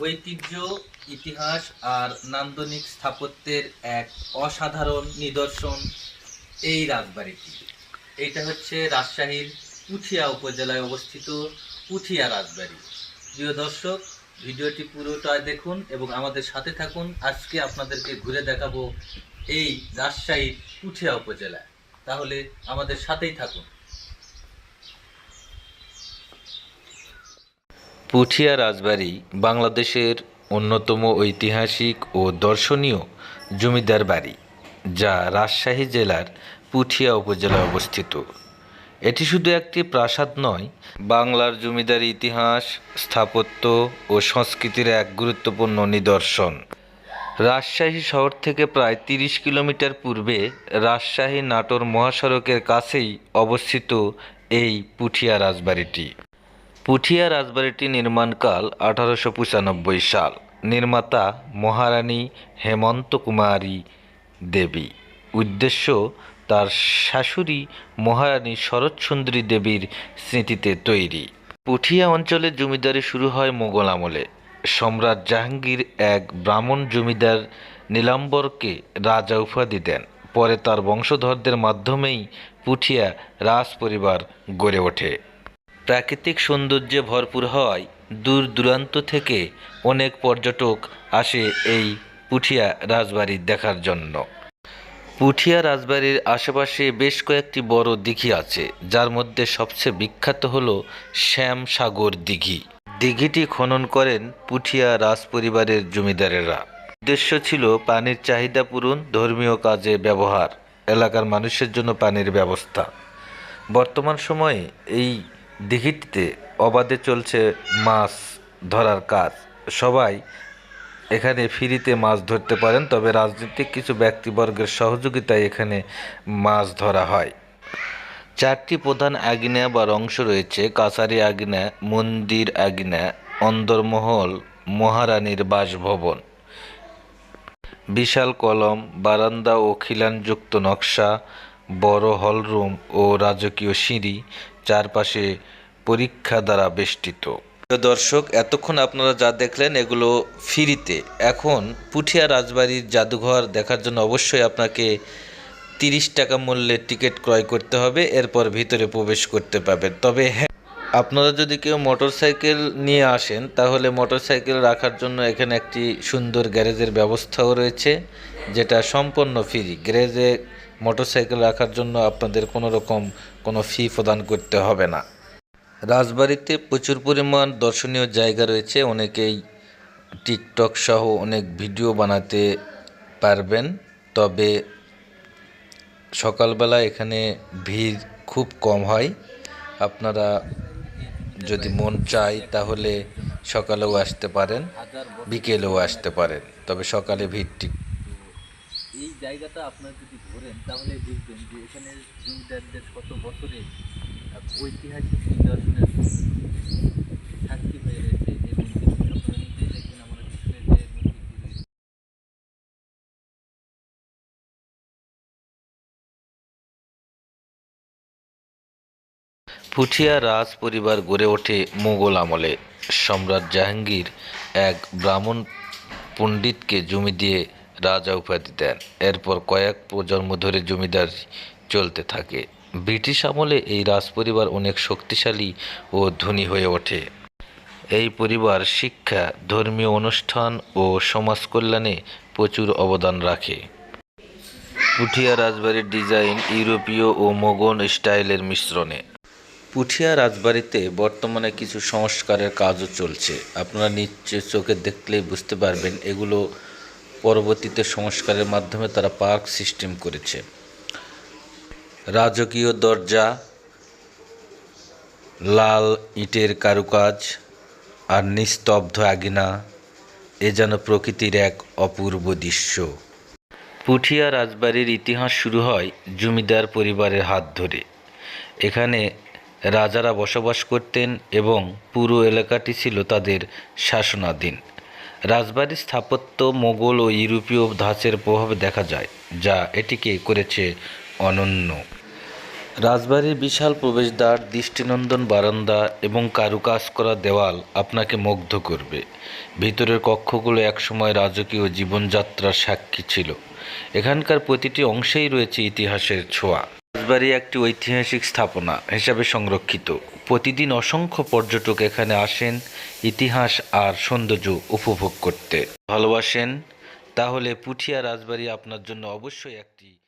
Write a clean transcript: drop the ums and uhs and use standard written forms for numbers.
ঐতিহ্য, ইতিহাস আর নান্দনিক স্থাপত্যের এক অসাধারণ নিদর্শন এই রাজবাড়িটি। এইটা হচ্ছে রাজশাহীর পুঠিয়া উপজেলায় অবস্থিত পুঠিয়া রাজবাড়ি। প্রিয় দর্শক, ভিডিওটি পুরোটা দেখুন এবং আমাদের সাথে থাকুন। আজকে আপনাদেরকে ঘুরে দেখাবো এই রাজশাহীর পুঠিয়া উপজেলা। তাহলে আমাদের সাথেই থাকুন। পুঠিয়া রাজবাড়ি বাংলাদেশের অন্যতম ঐতিহাসিক ও দর্শনীয় জমিদার বাড়ি, যা রাজশাহী জেলার পুঠিয়া উপজেলায় অবস্থিত। এটি শুধু একটি প্রাসাদ নয়, বাংলার জমিদারি ইতিহাস, স্থাপত্য ও সংস্কৃতির এক গুরুত্বপূর্ণ নিদর্শন। রাজশাহী শহর থেকে প্রায় ৩০ কিলোমিটার পূর্বে রাজশাহী নাটোর মহাসড়কের কাছেই অবস্থিত এই পুঠিয়া রাজবাড়িটি। পুঠিয়া রাজবাড়িটি নির্মাণকাল 1895 সাল। নির্মাতা মহারানী হেমন্ত কুমারী দেবী। উদ্দেশ্য তার শাশুড়ি মহারানী শরৎসুন্দরী দেবীর স্মৃতিতে তৈরি। পুঠিয়া অঞ্চলে জমিদারি শুরু হয় মোগল আমলে। সম্রাট জাহাঙ্গীর এক ব্রাহ্মণ জমিদার নীলাম্বরকে রাজা উপাধি দেন। পরে তার বংশধরদের মাধ্যমেই পুঠিয়া রাজ পরিবার গড়ে ওঠে। প্রাকৃতিক সৌন্দর্যে ভরপুর হওয়ায় দূর দূরান্ত থেকে অনেক পর্যটক আসে এই পুঠিয়া রাজবাড়ি দেখার জন্য। পুঠিয়া রাজবাড়ির আশেপাশে বেশ কয়েকটি বড় দিঘি আছে, যার মধ্যে সবচেয়ে বিখ্যাত হল শ্যামসাগর দিঘি। দিঘিটি খনন করেন পুঠিয়া রাজ পরিবারের জমিদারেরা। উদ্দেশ্য ছিল পানির চাহিদা পূরণ, ধর্মীয় কাজে ব্যবহার, এলাকার মানুষের জন্য পানির ব্যবস্থা। বর্তমান সময়ে এই দিঘিটিতে অবাধে চলছে মাছ ধরার কাজ। সবাই এখানে ফ্রিতে মাছ ধরতে পারেন, তবে রাজনৈতিক কিছু ব্যক্তিবর্গের সহযোগিতায় এখানে মাছ ধরা হয়। 4টি প্রধান আগ্নেয় বা অংশ রয়েছে: কাছারি আগ্নেয়, মন্দির আগ্নেয়, অন্দরমহল, মহারানীর বাসভবন। বিশাল কলম, বারান্দা ও খিলানযুক্ত নকশা, বড় হলরুম ও রাজকীয় সিঁড়ি, চারপাশে পরীক্ষা দ্বারা বেষ্টিত। দর্শক, এতক্ষণ আপনারা যা দেখলেন এগুলো ফ্রিতে। এখন পুঠিয়া রাজবাড়ির জাদুঘর দেখার জন্য অবশ্যই আপনাকে 30 টাকা মূল্যের টিকিট ক্রয় করতে হবে, এরপর ভিতরে প্রবেশ করতে পারবেন। তবে হ্যাঁ, আপনারা যদি কেউ মোটরসাইকেল নিয়ে আসেন তাহলে মোটরসাইকেল রাখার জন্য এখানে একটি সুন্দর গ্যারেজের ব্যবস্থাও রয়েছে, যেটা সম্পূর্ণ ফ্রি। গ্যারেজে মোটরসাইকেল রাখার জন্য আপনাদের কোনো ফি প্রদান করতে হবে না। রাজবাড়িতে প্রচুর পরিমাণ দর্শনীয় জায়গা রয়েছে। অনেকেই টিকটক সহ অনেক ভিডিও বানাতে পারবেন। তবে সকালবেলা এখানে ভিড় খুব কম হয়। আপনারা যদি মন চায় তাহলে সকালেও আসতে পারেন, বিকেলেও আসতে পারেন, তবে সকালে ভিড়টি। এই জায়গাটা আপনারা যদি ঘোরেন তাহলে বুঝবেন যে এখানে জমিদারদের কত বছরের ঐতিহাসিক নিদর্শনের সাক্ষী হয়ে রয়েছে এই মন্দিরটি। আপনারা নিজেই দেখবেন আমার পিছনে যে মন্দিরটি রয়েছে। পুঠিয়া রাজ পরিবার গড়ে ওঠে মোগল আমলে। সম্রাট জাহাঙ্গীর এক ব্রাহ্মণ পণ্ডিতকে জমি দিয়ে রাজা উপাধি দেন। এরপর কয়েক প্রজন্ম ধরে জমিদারি চলতে থাকে। ব্রিটিশ আমলে এই রাজপরিবার অনেক শক্তিশালী ও ধনী হয়ে ওঠে। এই পরিবার শিক্ষা, ধর্মীয় অনুষ্ঠান ও সমাজ কল্যাণে প্রচুর অবদান রাখে। পুঠিয়া রাজবাড়ির ডিজাইন ইউরোপীয় ও মোগল স্টাইলের মিশ্রণে। পুঠিয়া রাজবাড়িতে বর্তমানে কিছু সংস্কারের কাজও চলছে। আপনারা নিশ্চয় চোখে দেখলেই বুঝতে পারবেন এগুলো পরবর্তীতে সংস্কারের মাধ্যমে তারা পার্ক সিস্টেম করেছে। রাজকীয় দরজা, লাল ইটের কারুকাজ আর নিস্তব্ধ আঙিনা, এ যেন প্রকৃতির এক অপূর্ব দৃশ্য। পুঠিয়া রাজবাড়ির ইতিহাস শুরু হয় জমিদার পরিবারের হাত ধরে। এখানে রাজারা বসবাস করতেন এবং পুরো এলাকাটি ছিল তাদের শাসনাধীন। রাজবাড়ির স্থাপত্য মোগল ও ইউরোপীয় ধাঁচের প্রভাব দেখা যায়, যা এটিকে করেছে অনন্য। রাজবাড়ির বিশাল প্রবেশদ্বার, দৃষ্টিনন্দন বারান্দা এবং কারুকাজ করা দেওয়াল আপনাকে মুগ্ধ করবে। ভিতরের কক্ষগুলো একসময় রাজকীয় জীবনযাত্রার সাক্ষী ছিল। এখানকার প্রতিটি অংশেই রয়েছে ইতিহাসের ছোঁয়া। রাজবাড়ি একটি ঐতিহাসিক স্থাপনা হিসাবে সংরক্ষিত। প্রতিদিন অসংখ্য পর্যটক এখানে আসেন ইতিহাস আর সৌন্দর্য উপভোগ করতে। ভালোবাসেন? তাহলে পুঠিয়া রাজবাড়ি আপনার জন্য অবশ্যই একটি